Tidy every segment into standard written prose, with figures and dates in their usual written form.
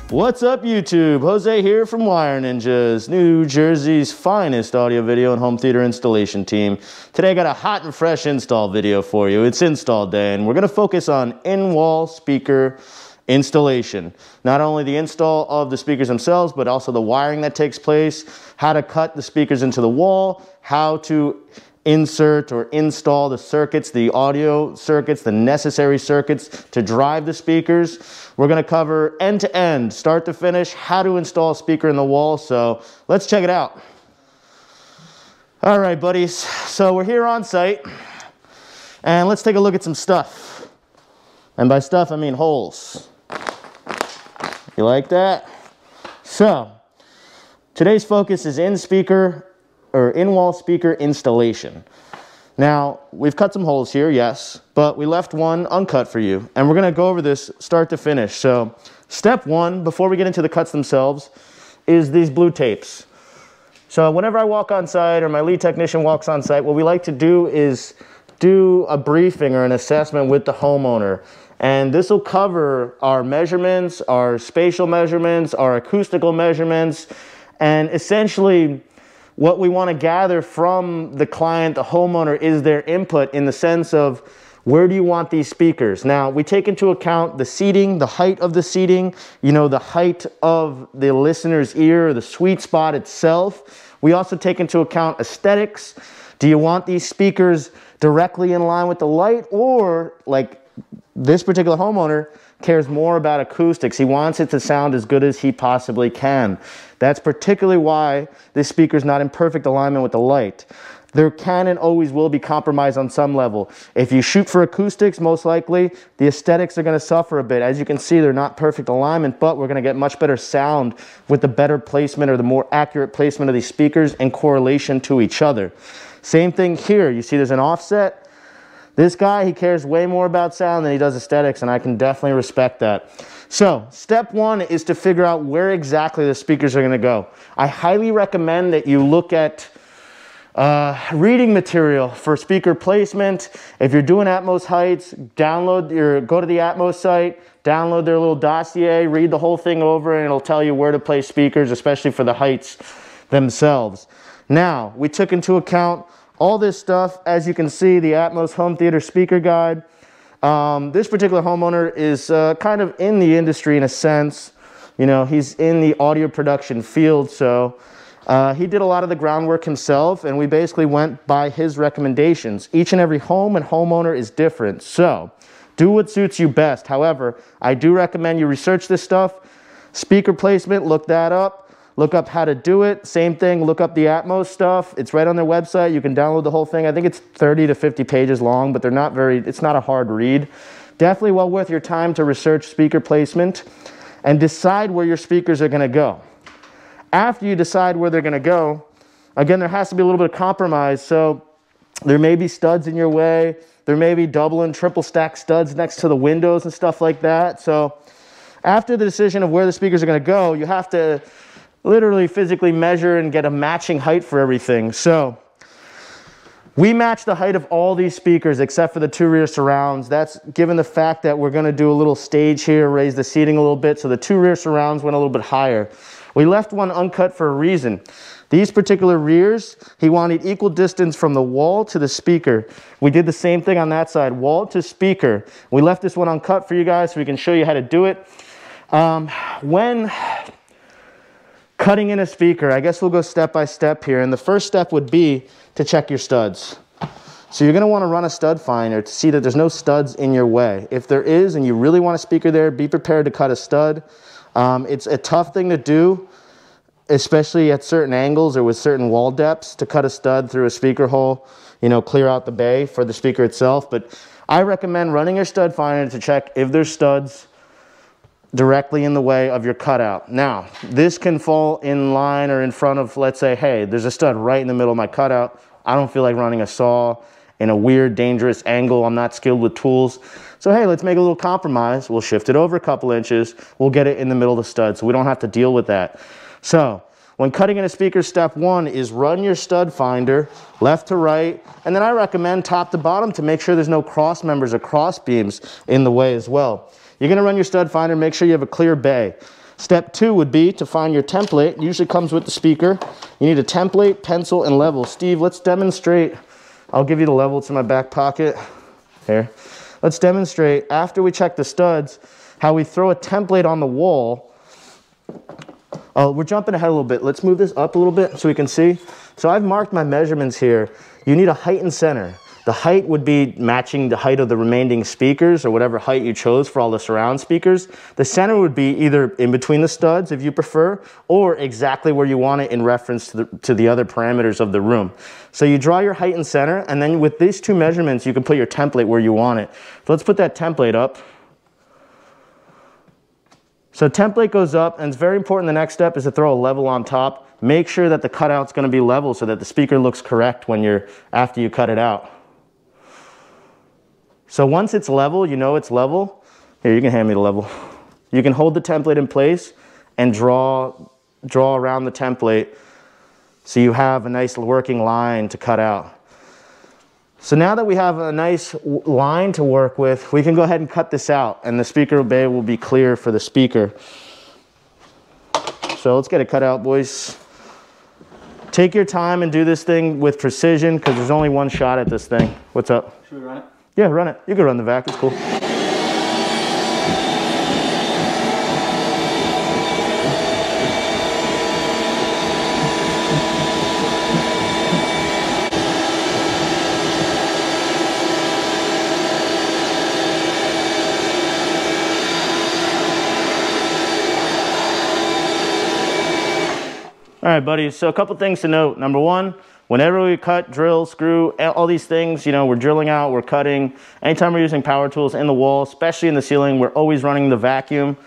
What's up YouTube? Jose here from Wire Ninjas, New Jersey's finest audio video and home theater installation team. Today I got a hot and fresh install video for you. It's install day and we're going to focus on in-wall speaker installation. Not only the install of the speakers themselves, but also the wiring that takes place, how to cut the speakers into the wall, how to insert or install the circuits, the audio circuits, the necessary circuits to drive the speakers. We're going to cover end to end, start to finish, how to install a speaker in the wall. So let's check it out. All right, buddies. So we're here on site and let's take a look at some stuff. And by stuff, I mean holes. You like that? So today's focus is in-wall speaker installation. Now, we've cut some holes here, yes, but we left one uncut for you. And we're gonna go over this start to finish. So step one, before we get into the cuts themselves, is these blue tapes. So whenever I walk on site or my lead technician walks on site, what we like to do is do a briefing or an assessment with the homeowner. And this will cover our measurements, our spatial measurements, our acoustical measurements, and essentially what we want to gather from the client, the homeowner, is their input in the sense of where do you want these speakers? Now, we take into account the seating, the height of the seating, the height of the listener's ear, the sweet spot itself. We also take into account aesthetics. Do you want these speakers directly in line with the light, or like this particular homeowner cares more about acoustics? He wants it to sound as good as he possibly can. That's particularly why this speaker is not in perfect alignment with the light. There can and always will be compromise on some level. If you shoot for acoustics, most likely the aesthetics are going to suffer a bit. As you can see, they're not perfect alignment, but we're going to get much better sound with the better placement or the more accurate placement of these speakers in correlation to each other. Same thing here. You see there's an offset. This guy, he cares way more about sound than he does aesthetics, and I can definitely respect that. So, step one is to figure out where exactly the speakers are going to go. I highly recommend that you look at reading material for speaker placement. If you're doing Atmos heights, go to the Atmos site, download their little dossier, read the whole thing over, and it'll tell you where to place speakers, especially for the heights themselves. Now, we took into account all this stuff. As you can see, the Atmos Home Theater Speaker Guide. This particular homeowner is kind of in the industry in a sense. He's in the audio production field, so he did a lot of the groundwork himself, and we basically went by his recommendations. Each and every home and homeowner is different, so do what suits you best. However, I do recommend you research this stuff. Speaker placement, look that up. Look up how to do it. Same thing, look up the Atmos stuff. It's right on their website. You can download the whole thing. I think it's 30 to 50 pages long, but it's not a hard read. Definitely well worth your time to research speaker placement and decide where your speakers are going to go. After you decide where they're going to go, again, there has to be a little bit of compromise. So there may be studs in your way. There may be double and triple stack studs next to the windows and stuff like that. So after the decision of where the speakers are going to go, you have to literally physically measure and get a matching height for everything. So we match the height of all these speakers except for the two rear surrounds. That's given the fact that we're going to do a little stage here, raise the seating a little bit, so the two rear surrounds went a little bit higher. We left one uncut for a reason. These particular rears, he wanted equal distance from the wall to the speaker. We did the same thing on that side, wall to speaker. We left this one uncut for you guys so we can show you how to do it. When cutting in a speaker, I guess we'll go step by step here. And the first step would be to check your studs. So you're going to want to run a stud finder to see that there's no studs in your way. If there is and you really want a speaker there, be prepared to cut a stud. It's a tough thing to do, especially at certain angles or with certain wall depths, to cut a stud through a speaker hole, clear out the bay for the speaker itself. But I recommend running your stud finder to check if there's studs directly in the way of your cutout. Now, this can fall in line or in front of, let's say, hey, there's a stud right in the middle of my cutout. I don't feel like running a saw in a weird, dangerous angle. I'm not skilled with tools. So, hey, let's make a little compromise. We'll shift it over a couple inches. We'll get it in the middle of the stud so we don't have to deal with that. So, when cutting in a speaker, step one is run your stud finder left to right, and then I recommend top to bottom to make sure there's no cross members or cross beams in the way as well. You're going to run your stud finder, make sure you have a clear bay. Step 2 would be to find your template. It usually comes with the speaker. You need a template, pencil, and level. Steve, let's demonstrate. I'll give you the level. It's in my back pocket. Here. Let's demonstrate, after we check the studs, how we throw a template on the wall. Oh, we're jumping ahead a little bit. Let's move this up a little bit so we can see. So I've marked my measurements here. You need a height and center. The height would be matching the height of the remaining speakers or whatever height you chose for all the surround speakers. The center would be either in between the studs if you prefer, or exactly where you want it in reference to the other parameters of the room. So you draw your height and center, and then with these two measurements you can put your template where you want it. So let's put that template up. So template goes up, and it's very important. The next step is to throw a level on top. Make sure that the cutout's going to be level so that the speaker looks correct when after you cut it out. So once it's level, you know it's level. Here, you can hand me the level. You can hold the template in place and draw around the template so you have a nice working line to cut out. So now that we have a nice line to work with, we can go ahead and cut this out, and the speaker bay will be clear for the speaker. So let's get it cut out, boys. Take your time and do this thing with precision because there's only one shot at this thing. What's up? Should we run it? Yeah, run it. You can run the vac. It's cool. All right, buddies. So a couple things to note. Number one, whenever we cut, drill, screw, all these things, you know, we're drilling out, we're cutting. Anytime we're using power tools in the wall, especially in the ceiling, we're always running the vacuum.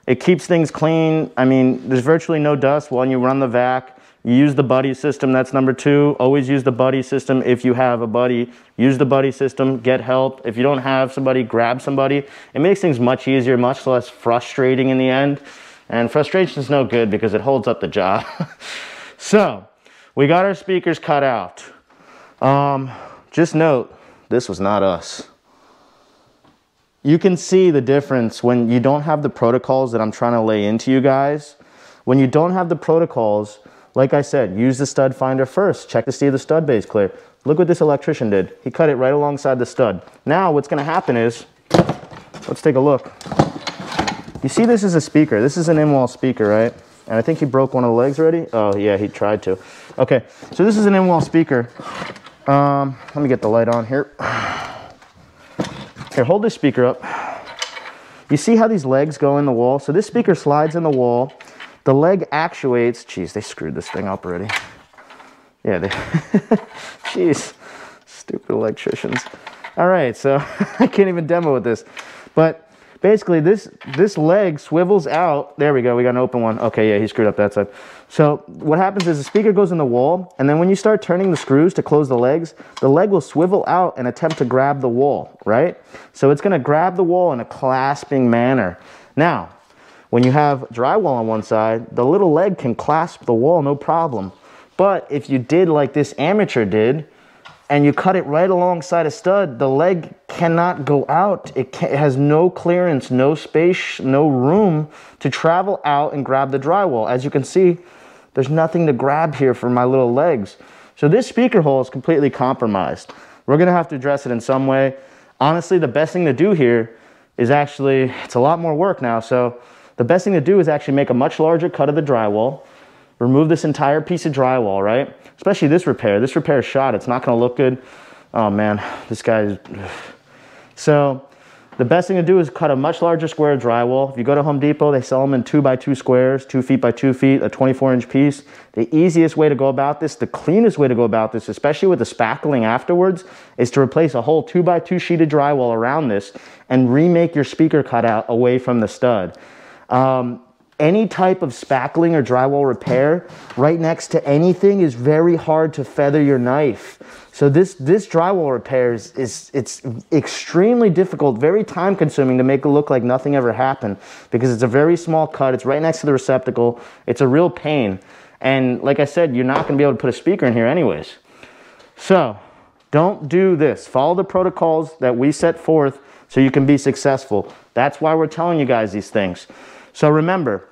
It keeps things clean. I mean, there's virtually no dust when you run the vac. You use the buddy system. That's number two. Always use the buddy system. If you have a buddy, use the buddy system. Get help. If you don't have somebody, grab somebody. It makes things much easier, much less frustrating in the end. And frustration is no good because it holds up the job. So, we got our speakers cut out. Just note, this was not us. You can see the difference when you don't have the protocols that I'm trying to lay into you guys. When you don't have the protocols, like I said, use the stud finder first. Check to see if the stud bay is clear. Look what this electrician did. He cut it right alongside the stud. Now what's going to happen is, let's take a look. You see this is a speaker. This is an in-wall speaker, right? And I think he broke one of the legs already. Oh yeah, he tried to. Okay, so this is an in-wall speaker. Let me get the light on here. Here, hold this speaker up. You see how these legs go in the wall? So this speaker slides in the wall. The leg actuates. Jeez, they screwed this thing up already. Yeah, they. Jeez, stupid electricians. All right, so I can't even demo with this, but. Basically, this leg swivels out. There we go. We got an open one. Okay, yeah, he screwed up that side. So what happens is the speaker goes in the wall, and then when you start turning the screws to close the leg will swivel out and attempt to grab the wall, right? So it's going to grab the wall in a clasping manner. Now, when you have drywall on one side, the little leg can clasp the wall, no problem. But if you did like this amateur did, and you cut it right alongside a stud, the leg cannot go out. It has no clearance, no space, no room to travel out and grab the drywall. As you can see, there's nothing to grab here for my little legs. So this speaker hole is completely compromised. We're gonna have to address it in some way. Honestly, the best thing to do here is actually, it's a lot more work now, so the best thing to do is actually make a much larger cut of the drywall, remove this entire piece of drywall, right? Especially this repair. This repair is shot. It's not going to look good. Oh man, this guy's... So the best thing to do is cut a much larger square of drywall. If you go to Home Depot, they sell them in 2x2 squares, 2 feet by 2 feet, a 24-inch piece. The easiest way to go about this, the cleanest way to go about this, especially with the spackling afterwards, is to replace a whole 2x2 sheet of drywall around this and remake your speaker cutout away from the stud. Any type of spackling or drywall repair right next to anything is very hard to feather your knife. So this drywall repair it's extremely difficult, very time consuming to make it look like nothing ever happened because it's a very small cut. It's right next to the receptacle. It's a real pain. And like I said, you're not going to be able to put a speaker in here anyways. So don't do this. Follow the protocols that we set forth so you can be successful. That's why we're telling you guys these things. So remember,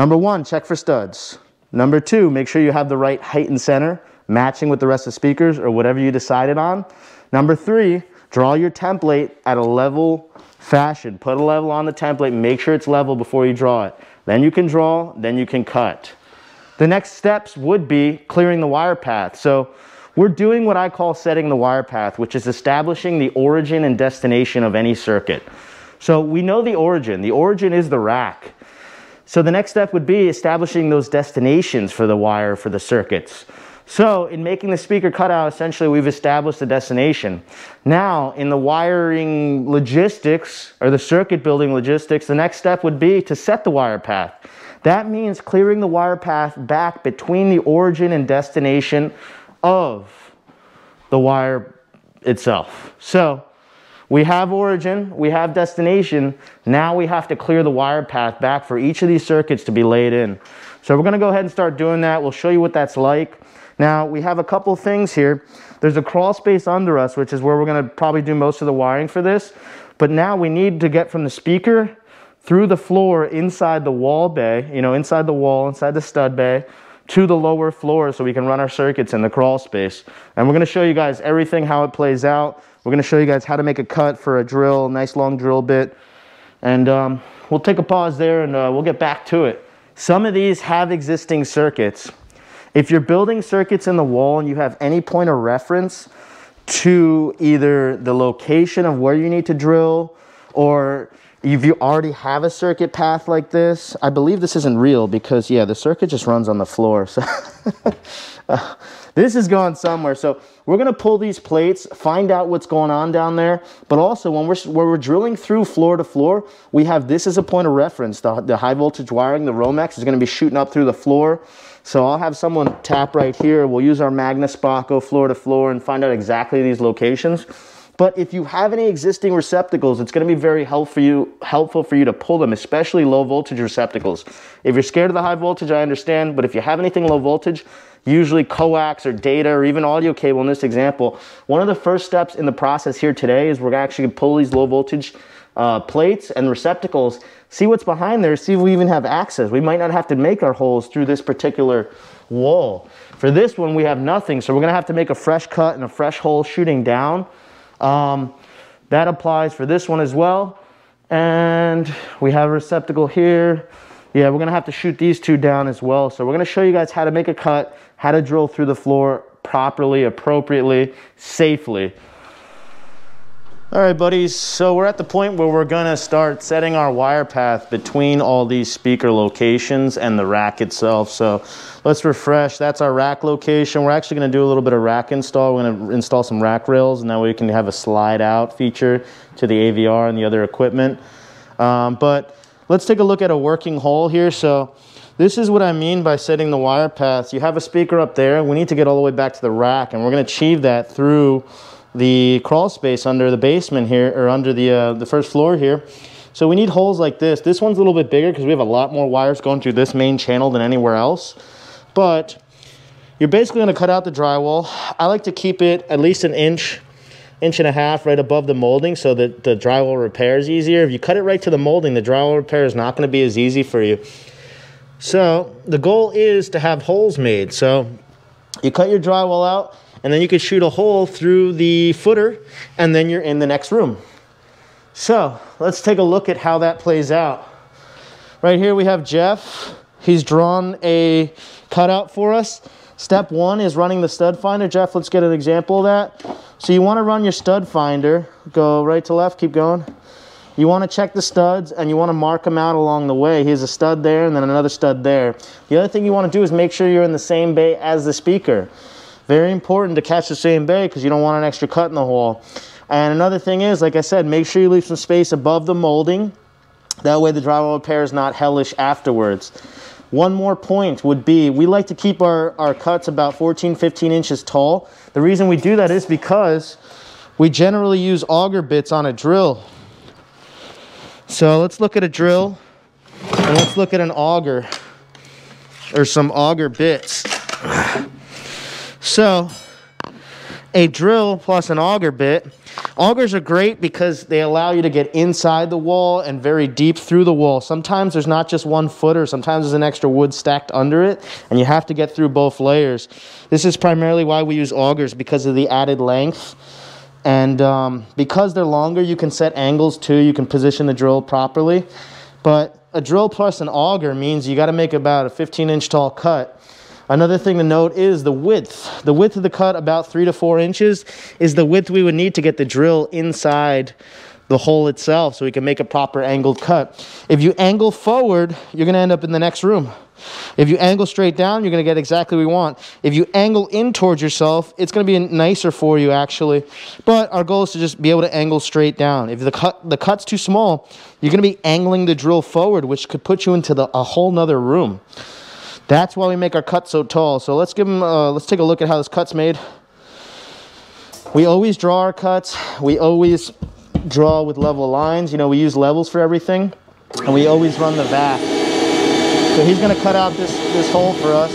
Number 1, check for studs. Number 2, make sure you have the right height and center, matching with the rest of the speakers or whatever you decided on. Number 3, draw your template at a level fashion. Put a level on the template, make sure it's level before you draw it. Then you can draw, then you can cut. The next steps would be clearing the wire path. So we're doing what I call setting the wire path, which is establishing the origin and destination of any circuit. So we know the origin. The origin is the rack. So the next step would be establishing those destinations for the wire for the circuits. So in making the speaker cutout, essentially we've established the destination. Now in the wiring logistics or the circuit building logistics, the next step would be to set the wire path. That means clearing the wire path back between the origin and destination of the wire itself. So we have origin, we have destination, now we have to clear the wire path back for each of these circuits to be laid in. So we're going to go ahead and start doing that. We'll show you what that's like. Now we have a couple things here. There's a crawl space under us, which is where we're going to probably do most of the wiring for this. But now we need to get from the speaker through the floor inside the wall bay, inside the wall, inside the stud bay, to the lower floor so we can run our circuits in the crawl space. And we're going to show you guys everything, how it plays out. We're going to show you guys how to make a cut for a drill, nice long drill bit. And we'll take a pause there and we'll get back to it. Some of these have existing circuits. If you're building circuits in the wall and you have any point of reference to either the location of where you need to drill, or if you already have a circuit path like this, I believe this isn't real because, yeah, the circuit just runs on the floor. So this is going somewhere. So we're going to pull these plates, find out what's going on down there. But also when we're drilling through floor to floor, we have this as a point of reference. The high voltage wiring, the Romex, is going to be shooting up through the floor. So I'll have someone tap right here. We'll use our Magna Spot, go floor to floor and find out exactly these locations. But if you have any existing receptacles, it's going to be very helpful for you to pull them, especially low voltage receptacles. If you're scared of the high voltage, I understand. But if you have anything low voltage, usually coax or data or even audio cable in this example, one of the first steps in the process here today is we're actually going to pull these low voltage plates and receptacles, see what's behind there, see if we even have access. We might not have to make our holes through this particular wall. For this one, we have nothing, so we're going to have to make a fresh cut and a fresh hole shooting down. That applies for this one as well. And we have a receptacle here. Yeah, we're going to have to shoot these two down as well. So we're going to show you guys how to make a cut, how to drill through the floor properly, appropriately, safely. All right, buddies, so we're at the point where we're going to start setting our wire path between all these speaker locations and the rack itself. So let's refresh. That's our rack location. We're actually going to do a little bit of rack install. We're going to install some rack rails, and that way we can have a slide out feature to the AVR and the other equipment. But let's take a look at a working hole here. So this is what I mean by setting the wire path. You have a speaker up there. We need to get all the way back to the rack, and we're going to achieve that through the crawl space under the basement here, or under the first floor here. So we need holes like this. This one's a little bit bigger because we have a lot more wires going through this main channel than anywhere else. But you're basically going to cut out the drywall. I like to keep it at least an inch and a half right above the molding so that the drywall repair is easier. If you cut it right to the molding, the drywall repair is not going to be as easy for you. So the goal is to have holes made. So you cut your drywall out, and then you could shoot a hole through the footer, and then you're in the next room. So let's take a look at how that plays out. Right here we have Jeff. He's drawn a cutout for us. Step one is running the stud finder. Jeff, let's get an example of that. So you want to run your stud finder. Go right to left, keep going. You want to check the studs, and you want to mark them out along the way. Here's a stud there, and then another stud there. The other thing you want to do is make sure you're in the same bay as the speaker. Very important to catch the same bay because you don't want an extra cut in the hole. And another thing is, like I said, make sure you leave some space above the molding. That way the drywall repair is not hellish afterwards. One more point would be, we like to keep our cuts about 14, 15 inches tall. The reason we do that is because we generally use auger bits on a drill. So let's look at a drill, and let's look at an auger, or some auger bits. So a drill plus an auger bit. Augers are great because they allow you to get inside the wall and very deep through the wall. Sometimes there's not just 1 footer, sometimes there's an extra wood stacked under it, and you have to get through both layers. This is primarily why we use augers, because of the added length. And because they're longer, you can set angles too, you can position the drill properly. But a drill plus an auger means you got to make about a 15-inch tall cut. Another thing to note is the width. The width of the cut, about 3 to 4 inches, is the width we would need to get the drill inside the hole itself so we can make a proper angled cut. If you angle forward, you're going to end up in the next room. If you angle straight down, you're going to get exactly what we want. If you angle in towards yourself, it's going to be nicer for you, actually. But our goal is to just be able to angle straight down. If the cut's too small, you're going to be angling the drill forward, which could put you into a whole nother room. That's why we make our cut so tall. So let's take a look at how this cut's made. We always draw our cuts. We always draw with level lines. You know, we use levels for everything. And we always run the vac. So he's going to cut out this hole for us.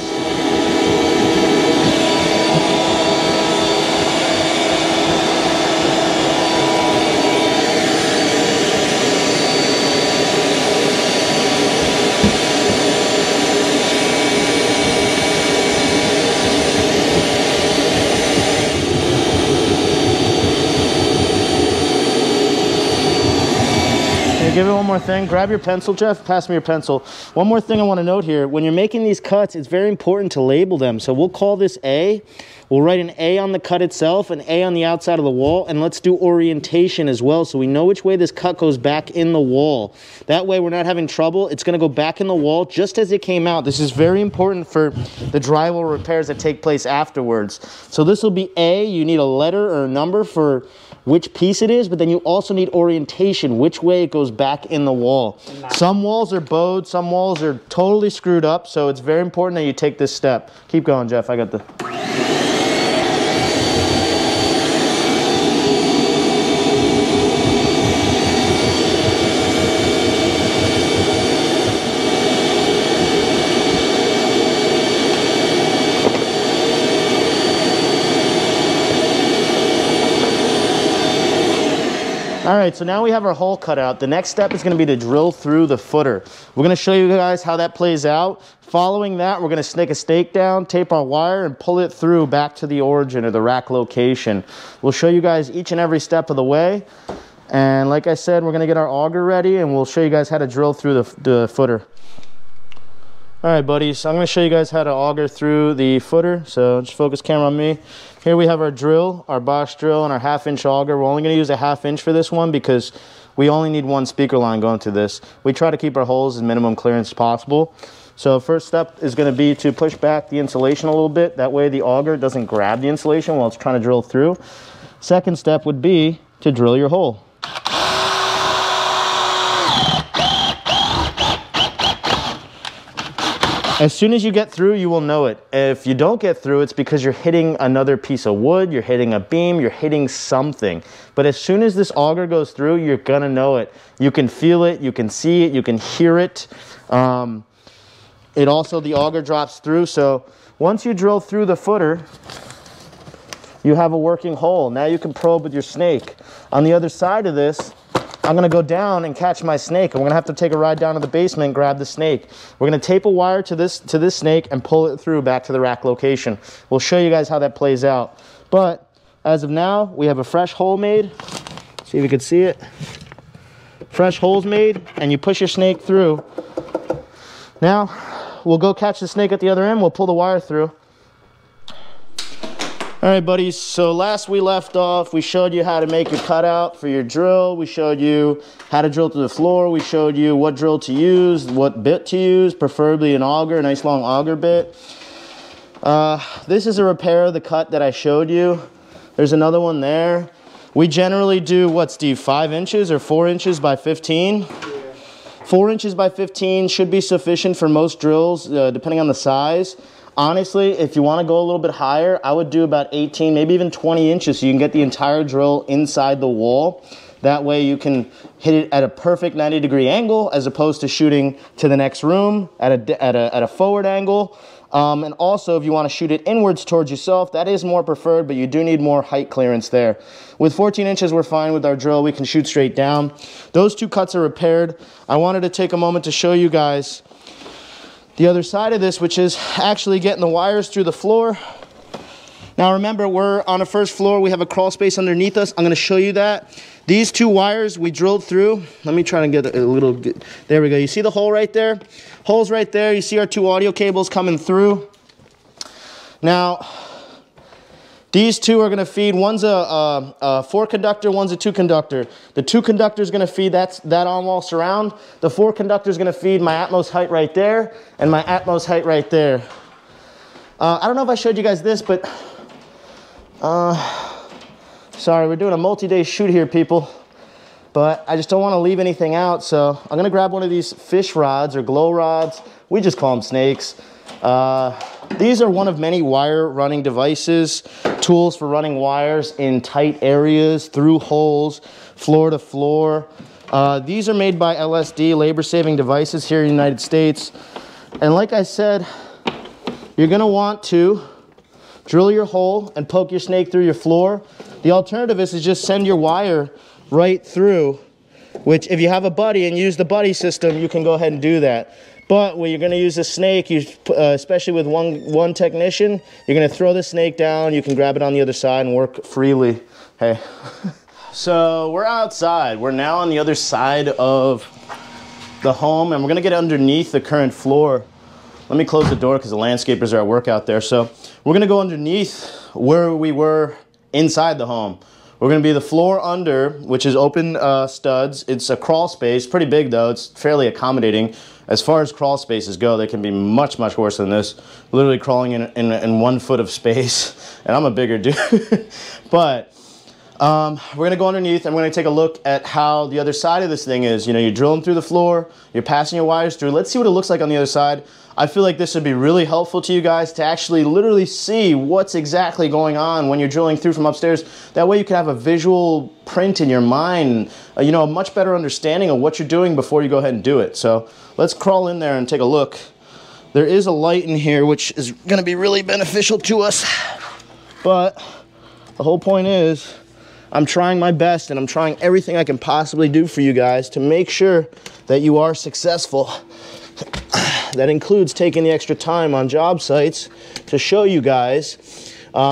Give it one more thing. Grab your pencil, Jeff. Pass me your pencil. One more thing I want to note here. When you're making these cuts, it's very important to label them. So we'll call this A. We'll write an A on the cut itself, an A on the outside of the wall, and let's do orientation as well so we know which way this cut goes back in the wall. That way we're not having trouble. It's going to go back in the wall just as it came out. This is very important for the drywall repairs that take place afterwards. So this will be A. You need a letter or a number for which piece it is, but then you also need orientation, which way it goes back in the wall. Some walls are bowed, some walls are totally screwed up, so it's very important that you take this step. Keep going, Jeff. I got the... All right, so now we have our hole cut out. The next step is going to be to drill through the footer. We're going to show you guys how that plays out. Following that, we're going to snake a stake down, tape our wire, and pull it through back to the origin or the rack location. We'll show you guys each and every step of the way. And like I said, we're going to get our auger ready, and we'll show you guys how to drill through the footer. All right, buddies, so I'm going to show you guys how to auger through the footer. So just focus camera on me. Here we have our drill, our Bosch drill, and our 1/2-inch auger. We're only going to use a 1/2 inch for this one because we only need one speaker line going through this. We try to keep our holes as minimum clearance as possible. So first step is going to be to push back the insulation a little bit. That way the auger doesn't grab the insulation while it's trying to drill through. Second step would be to drill your hole. As soon as you get through, you will know it. If you don't get through, it's because you're hitting another piece of wood, you're hitting a beam, you're hitting something. But as soon as this auger goes through, you're gonna know it. You can feel it, you can see it, you can hear it. The auger drops through, so once you drill through the footer, you have a working hole. Now you can probe with your snake. On the other side of this, I'm going to go down and catch my snake. I'm going to have to take a ride down to the basement and grab the snake. We're going to tape a wire to this snake and pull it through back to the rack location. We'll show you guys how that plays out. But as of now, we have a fresh hole made. See if you can see it. Fresh holes made, and you push your snake through. Now, we'll go catch the snake at the other end. We'll pull the wire through. All right, buddies, so last we left off, we showed you how to make your cutout for your drill. We showed you how to drill through the floor. We showed you what drill to use, what bit to use, preferably an auger, a nice long auger bit. This is a repair of the cut that I showed you. There's another one there. We generally do, what, Steve, 5 inches or 4 inches by 15? Yeah. 4 inches by 15 should be sufficient for most drills, depending on the size. Honestly, if you want to go a little bit higher, I would do about 18, maybe even 20 inches so you can get the entire drill inside the wall. That way you can hit it at a perfect 90-degree angle as opposed to shooting to the next room at a forward angle. And also, if you want to shoot it inwards towards yourself, that is more preferred, but you do need more height clearance there. With 14 inches, we're fine with our drill. We can shoot straight down. Those two cuts are repaired. I wanted to take a moment to show you guys the other side of this, which is actually getting the wires through the floor. Now remember, we're on the first floor. We have a crawl space underneath us. I'm going to show you that. These two wires we drilled through. Let me try to get a little, there we go. You see the hole right there? Hole's right there. You see our two audio cables coming through. Now, these two are going to feed, one's a 4-conductor, one's a 2-conductor. The 2-conductor is going to feed that on-wall surround. The 4-conductor is going to feed my Atmos height right there and my Atmos height right there. I don't know if I showed you guys this, but sorry, we're doing a multi-day shoot here, people. But I just don't want to leave anything out, so I'm going to grab one of these fish rods or glow rods. We just call them snakes. These are one of many wire running devices, tools for running wires in tight areas, through holes, floor to floor. These are made by LSD, labor-saving devices here in the United States. And like I said, you're going to want to drill your hole and poke your snake through your floor. The alternative is to just send your wire right through, which if you have a buddy and use the buddy system, you can go ahead and do that. But when you're going to use a snake, especially with one technician, you're going to throw the snake down. You can grab it on the other side and work freely. Hey. So we're outside. We're now on the other side of the home, and we're going to get underneath the current floor. Let me close the door because the landscapers are at work out there. So we're going to go underneath where we were inside the home. We're going to be the floor under, which is open studs. It's a crawl space, pretty big though. It's fairly accommodating. As far as crawl spaces go, they can be much, much worse than this. Literally crawling in 1 foot of space, and I'm a bigger dude. But we're going to go underneath and we're going to take a look at how the other side of this thing is. You know, you're drilling through the floor, you're passing your wires through. Let's see what it looks like on the other side. I feel like this would be really helpful to you guys to actually literally see what's exactly going on when you're drilling through from upstairs. That way you can have a visual print in your mind, you know, a much better understanding of what you're doing before you go ahead and do it. So let's crawl in there and take a look. There is a light in here which is going to be really beneficial to us. But the whole point is I'm trying my best and I'm trying everything I can possibly do for you guys to make sure that you are successful. That includes taking the extra time on job sites to show you guys,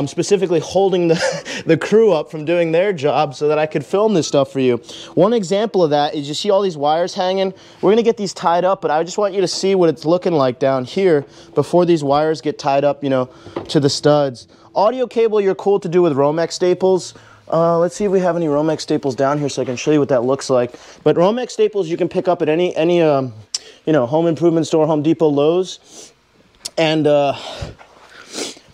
specifically holding the crew up from doing their job so that I could film this stuff for you. One example of that is you see all these wires hanging. We're going to get these tied up, but I just want you to see what it's looking like down here before these wires get tied up, you know, to the studs. Audio cable, you're cool to do with Romex staples. Let's see if we have any Romex staples down here so I can show you what that looks like. But Romex staples you can pick up at any you know, home improvement store, Home Depot, Lowe's. And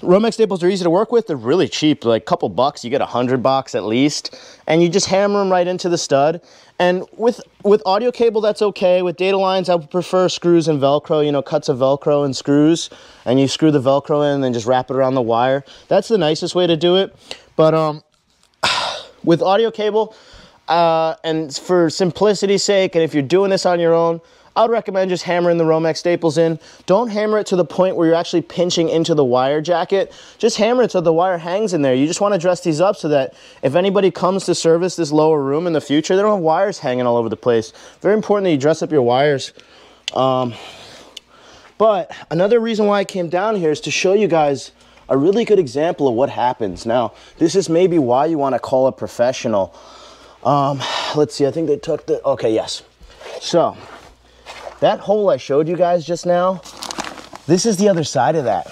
Romex staples are easy to work with. They're really cheap, like a couple bucks. You get $100 at least. And you just hammer them right into the stud. And with audio cable, that's okay. With data lines, I would prefer screws and Velcro, you know, cuts of Velcro and screws. And you screw the Velcro in and then just wrap it around the wire. That's the nicest way to do it. But with audio cable, and for simplicity's sake, and if you're doing this on your own, I would recommend just hammering the Romex staples in. Don't hammer it to the point where you're actually pinching into the wire jacket. Just hammer it so the wire hangs in there. You just want to dress these up so that if anybody comes to service this lower room in the future, they don't have wires hanging all over the place. Very important that you dress up your wires. But another reason why I came down here is to show you guys a really good example of what happens. Now, this is maybe why you want to call a professional. Let's see, I think they took the, okay, yes. So, that hole I showed you guys just now, this is the other side of that.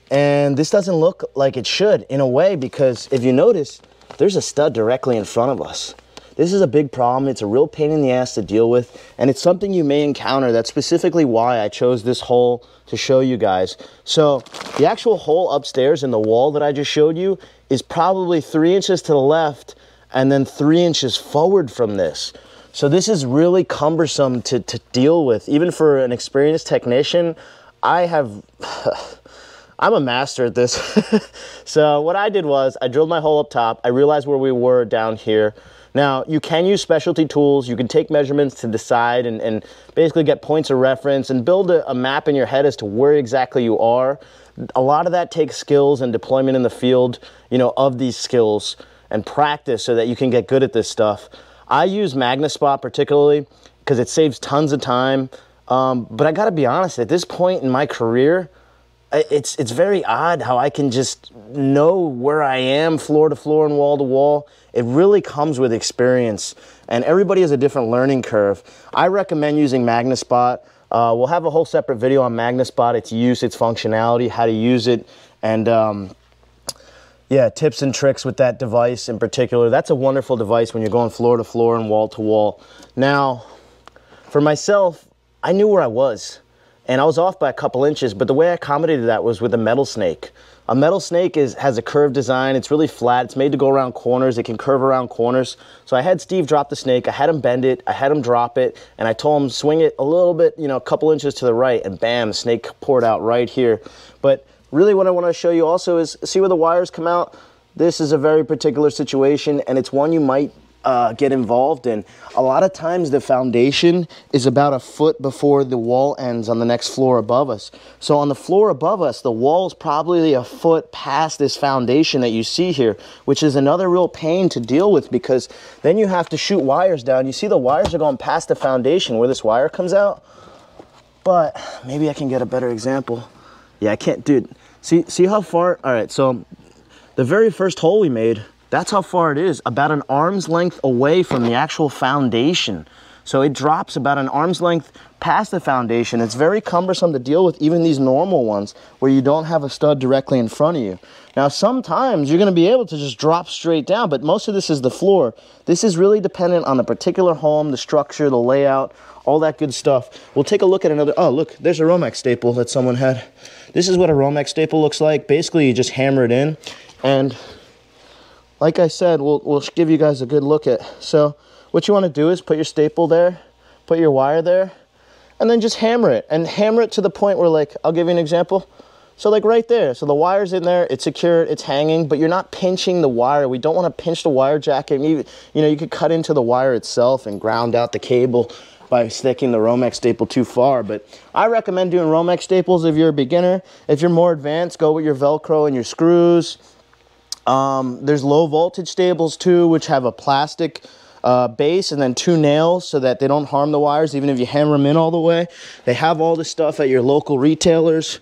And this doesn't look like it should in a way because if you notice, there's a stud directly in front of us. This is a big problem. It's a real pain in the ass to deal with. And it's something you may encounter. That's specifically why I chose this hole to show you guys. So the actual hole upstairs in the wall that I just showed you is probably 3 inches to the left and then 3 inches forward from this. So this is really cumbersome to deal with. Even for an experienced technician, I'm a master at this. So what I did was I drilled my hole up top. I realized where we were down here. Now, you can use specialty tools. You can take measurements to decide and basically get points of reference and build a map in your head as to where exactly you are. A lot of that takes skills and deployment in the field, you know, of these skills and practice so that you can get good at this stuff. I use MagnaSpot particularly because it saves tons of time. But I gotta be honest, at this point in my career, it's very odd how I can just know where I am floor to floor and wall to wall. It really comes with experience, and everybody has a different learning curve. I recommend using MagnaSpot. We'll have a whole separate video on MagnaSpot, its use, its functionality, how to use it, and yeah, tips and tricks with that device in particular. That's a wonderful device when you're going floor to floor and wall to wall. Now, for myself, I knew where I was. And I was off by a couple inches, but the way I accommodated that was with a metal snake. A metal snake has a curved design. It's really flat. It's made to go around corners. It can curve around corners. So I had Steve drop the snake. I had him bend it. I had him drop it. And I told him swing it a little bit, you know, a couple inches to the right. And bam, the snake poured out right here. But really what I want to show you also is see where the wires come out. This is a very particular situation, and it's one you might get involved in. A lot of times the foundation is about a foot before the wall ends on the next floor above us. So on the floor above us, the wall is probably a foot past this foundation that you see here, which is another real pain to deal with because then you have to shoot wires down. You see the wires are going past the foundation where this wire comes out. But maybe I can get a better example. Yeah, I can't, dude. See how far? All right, so the very first hole we made, that's how far it is, about an arm's length away from the actual foundation. So it drops about an arm's length past the foundation. It's very cumbersome to deal with, even these normal ones where you don't have a stud directly in front of you. Now, sometimes you're gonna be able to just drop straight down, but most of this is the floor. This is really dependent on the particular home, the structure, the layout, all that good stuff. We'll take a look at another, oh look, there's a Romex staple that someone had. This is what a Romex staple looks like. Basically, you just hammer it in, and like I said, we'll give you guys a good look at. So what you want to do is put your staple there, put your wire there, and then just hammer it. And hammer it to the point where, like, I'll give you an example. So like right there, so the wire's in there, it's secured, it's hanging, but you're not pinching the wire. We don't want to pinch the wire jacket. You know, you could cut into the wire itself and ground out the cable by sticking the Romex staple too far. But I recommend doing Romex staples if you're a beginner. If you're more advanced, go with your Velcro and your screws. There's low voltage staples too, which have a plastic base and then 2 nails so that they don't harm the wires even if you hammer them in all the way. They have all this stuff at your local retailers.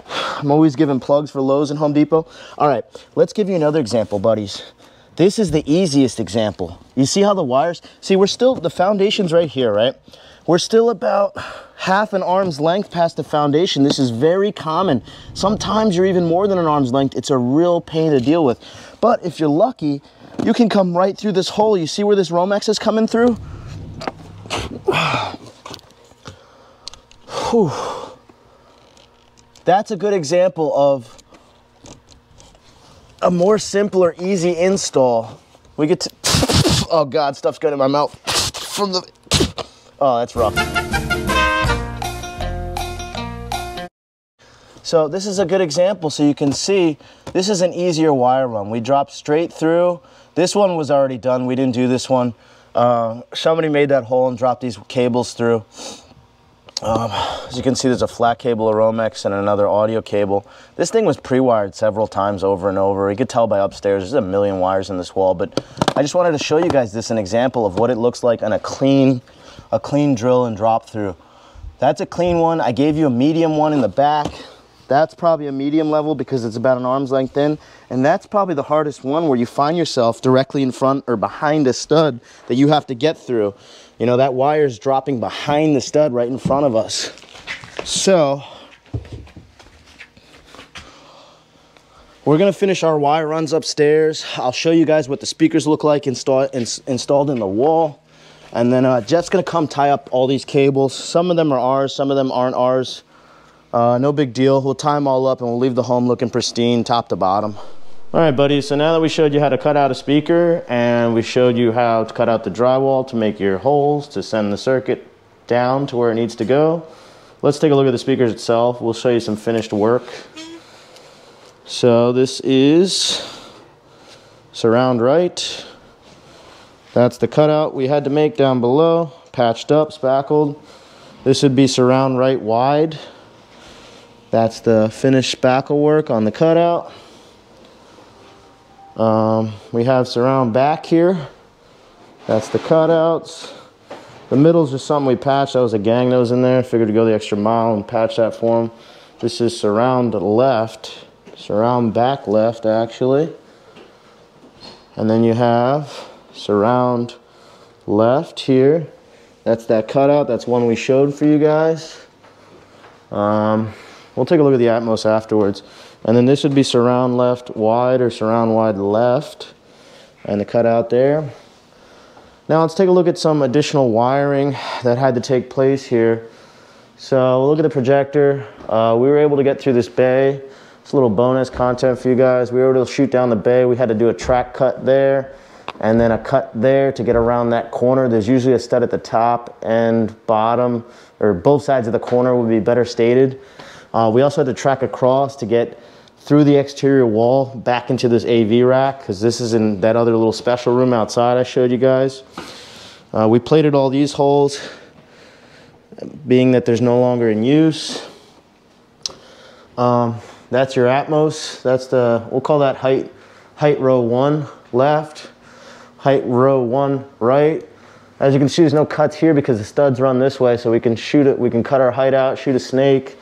I'm always giving plugs for Lowe's and Home Depot. All right, let's give you another example, buddies. This is the easiest example. You see how the wires, see, we're still, the foundation's right here, right? We're still about half an arm's length past the foundation. This is very common. Sometimes you're even more than an arm's length. It's a real pain to deal with. But if you're lucky, you can come right through this hole. You see where this Romex is coming through? Whew. That's a good example of a more simpler, easy install. We get to, oh God, stuff's going in my mouth from the, oh, that's rough. So this is a good example, so you can see this is an easier wire run. We dropped straight through. This one was already done. We didn't do this one. Somebody made that hole and dropped these cables through. As you can see, there's a flat cable, a Romex, and another audio cable. This thing was pre-wired several times over and over. You could tell by upstairs, there's a million wires in this wall, but I just wanted to show you guys this, an example of what it looks like on a clean drill and drop through. That's a clean one. I gave you a medium one in the back. That's probably a medium level because it's about an arm's length in. And that's probably the hardest one where you find yourself directly in front or behind a stud that you have to get through. You know, that wire's dropping behind the stud right in front of us. So we're gonna finish our wire runs upstairs. I'll show you guys what the speakers look like installed in the wall. And then Jeff's gonna come tie up all these cables. Some of them are ours, some of them aren't ours. No big deal. We'll tie them all up and we'll leave the home looking pristine, top to bottom. All right, buddies, so now that we showed you how to cut out a speaker and we showed you how to cut out the drywall to make your holes to send the circuit down to where it needs to go, let's take a look at the speakers itself. We'll show you some finished work. So this is surround right, That's the cutout we had to make down below, patched up, spackled. This would be surround right wide. That's the finished spackle work on the cutout. We have surround back here. That's the cutouts. The middle's just something we patched. That was a gang that was in there. Figured to go the extra mile and patch that for them. This is surround left. Surround back left, actually. And then you have surround left here. That's that cutout. That's one we showed for you guys. We'll take a look at the Atmos afterwards. And then this would be surround left wide or surround wide left. And the cutout there. Now let's take a look at some additional wiring that had to take place here. So we'll look at the projector. We were able to get through this bay. It's a little bonus content for you guys. We were able to shoot down the bay. We had to do a track cut there and then a cut there to get around that corner. There's usually a stud at the top and bottom, or both sides of the corner would be better stated. We also had to track across to get through the exterior wall back into this AV rack, because this is in that other little special room outside I showed you guys. We plated all these holes, being that there's no longer in use. That's your Atmos. That's the, we'll call that height row 1 left, height row 1 right. As you can see, there's no cuts here because the studs run this way, so we can shoot it, we can cut our height out, shoot a snake.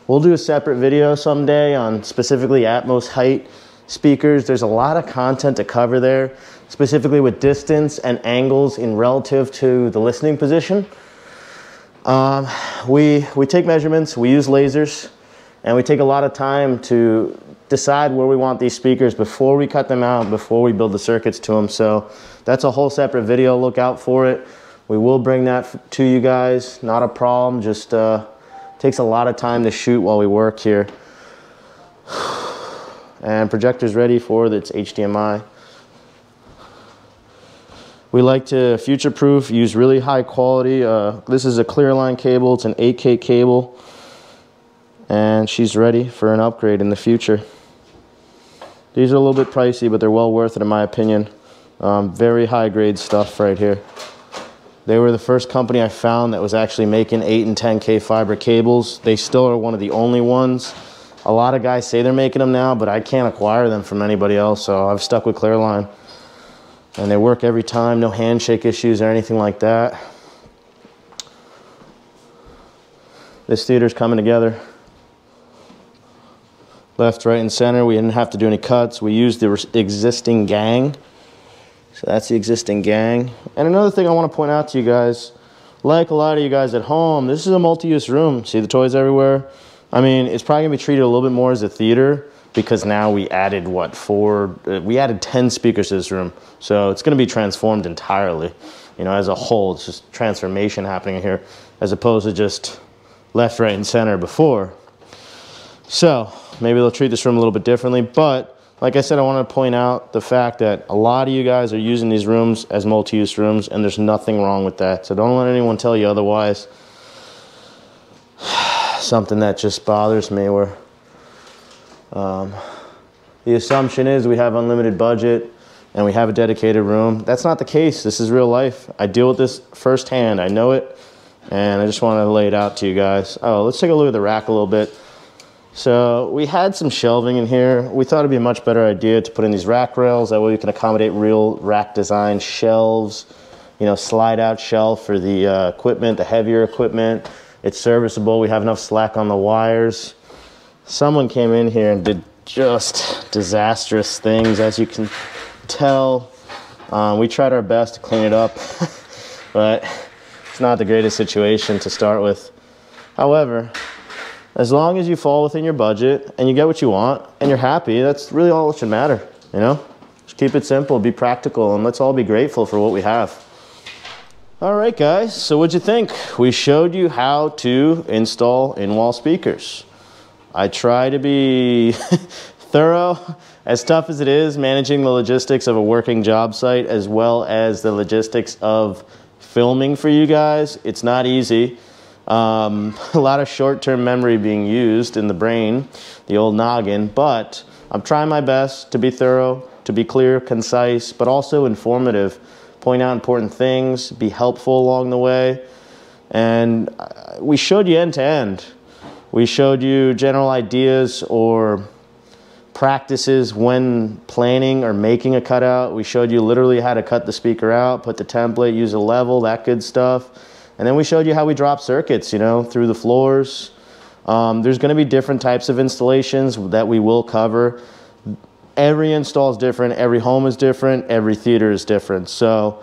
We'll do a separate video someday on specifically Atmos height speakers. There's a lot of content to cover there, specifically with distance and angles in relative to the listening position. We take measurements, we use lasers, and we take a lot of time to decide where we want these speakers before we cut them out, before we build the circuits to them. So that's a whole separate video, look out for it. We will bring that to you guys, not a problem, just takes a lot of time to shoot while we work here. And projector's ready for its HDMI. We like to future-proof, use really high quality. This is a clear line cable, it's an 8K cable. And she's ready for an upgrade in the future. These are a little bit pricey, but they're well worth it in my opinion. Very high grade stuff right here. They were the first company I found that was actually making 8 and 10K fiber cables. They still are one of the only ones. A lot of guys say they're making them now, but I can't acquire them from anybody else, so I've stuck with Clearline. And they work every time, no handshake issues or anything like that. This theater's coming together. Left, right, and center. We didn't have to do any cuts. We used the existing gang. So that's the existing gang. And another thing I want to point out to you guys, like a lot of you guys at home, this is a multi-use room. See the toys everywhere? I mean, it's probably gonna be treated a little bit more as a theater because now we added, what, we added 10 speakers to this room. So it's gonna be transformed entirely. You know, as a whole, it's just transformation happening here as opposed to just left, right, and center before. So maybe they'll treat this room a little bit differently, but like I said, I want to point out the fact that a lot of you guys are using these rooms as multi-use rooms, and there's nothing wrong with that. So don't let anyone tell you otherwise. Something that just bothers me where the assumption is we have unlimited budget and we have a dedicated room. That's not the case. This is real life. I deal with this firsthand. I know it, and I just want to lay it out to you guys. Oh, let's take a look at the rack a little bit. So we had some shelving in here. We thought it'd be a much better idea to put in these rack rails. That way we can accommodate real rack design shelves, you know, slide out shelf for the equipment, the heavier equipment. It's serviceable. We have enough slack on the wires. Someone came in here and did just disastrous things, as you can tell. We tried our best to clean it up, but it's not the greatest situation to start with. However, as long as you fall within your budget and you get what you want and you're happy, that's really all that should matter, you know? Just keep it simple, be practical, and let's all be grateful for what we have. All right, guys, so what'd you think? We showed you how to install in-wall speakers. I try to be thorough, as tough as it is, managing the logistics of a working job site as well as the logistics of filming for you guys. It's not easy. A lot of short-term memory being used in the brain, the old noggin, but I'm trying my best to be thorough, to be clear, concise, but also informative. point out important things, be helpful along the way. And we showed you end to end. We showed you general ideas or practices when planning or making a cutout. We showed you literally how to cut the speaker out, put the template, use a level, that good stuff. And then we showed you how we drop circuits, you know, through the floors. There's going to be different types of installations that we will cover. Every install is different, every home is different, every theater is different. So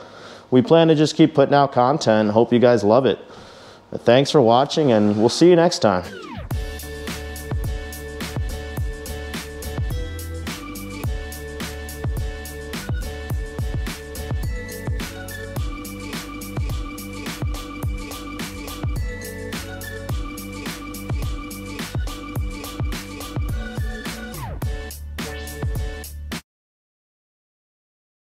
we plan to just keep putting out content. Hope you guys love it. Thanks for watching, and we'll see you next time.